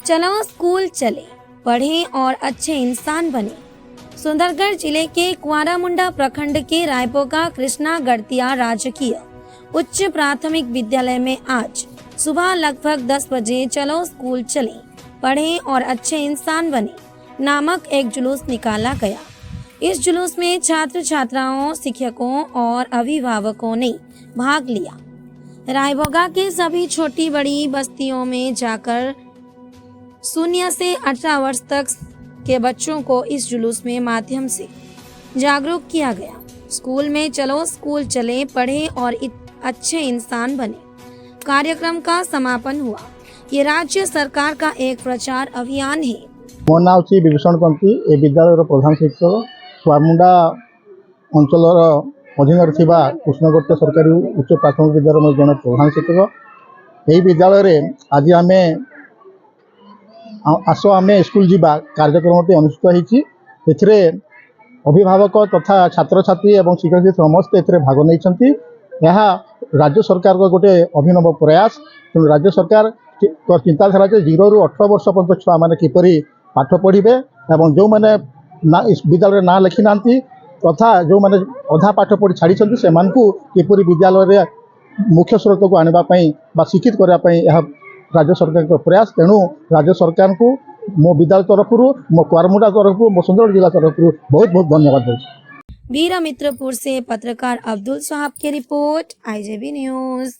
चलो स्कूल चले, पढ़ें और अच्छे इंसान बने। सुंदरगढ़ जिले के कुआरामुंडा प्रखंड के रायपोगा कृष्णा गढ़तिया राजकीय उच्च प्राथमिक विद्यालय में आज सुबह लगभग 10 बजे चलो स्कूल चले, पढ़ें और अच्छे इंसान बने नामक एक जुलूस निकाला गया। इस जुलूस में छात्र छात्राओं, शिक्षकों और अभिभावकों ने भाग लिया। रायपोगा के सभी छोटी बड़ी बस्तियों में जाकर 0 से 18 वर्ष तक के बच्चों को इस जुलूस में माध्यम से जागरूक किया गया। स्कूल में चलो स्कूल चले, पढ़े और अच्छे इंसान बने कार्यक्रम का समापन हुआ। ये राज्य सरकार का एक प्रचार अभियान है। मो ना हूँ विभूषण कंती। ए विद्यालय प्रधान शिक्षक कुआरामुंडा अंचल अधीन कृष्णगढ़ सरकारी उच्च प्राथमिक विद्यालय में जड़े प्रधान शिक्षक। यही विद्यालय आज आम आस आम स्कूल जीवा कार्यक्रम अनुष्ठित होती। अभिभावक तथा छात्र छात्री और शिक्षक समस्ते भाग नहीं। यह राज्य सरकार को गोटे अभिनव प्रयास। तेणु राज्य सरकार चिंताधारा 0 ରୁ 18 वर्ष पर्यंत छुआ मैंने किपर पाठ पढ़े और जो मैंने विद्यालय ना लिखि ना तथा जो मैंने अधा पाठ पढ़ी छाड़ी से किपर विद्यालय मुख्य स्रोत को आने शिक्षित करने राज्य सरकार का प्रयास। तेणु राज्य सरकार को मो विद्यालय तरफ मो कुआरामुंडा तरफ मो सुंदरगढ़ जिला तरफ बहुत बहुत धन्यवाद दूँ। वीरमित्रपुर से पत्रकार अब्दुल साहब की रिपोर्ट, IJB न्यूज।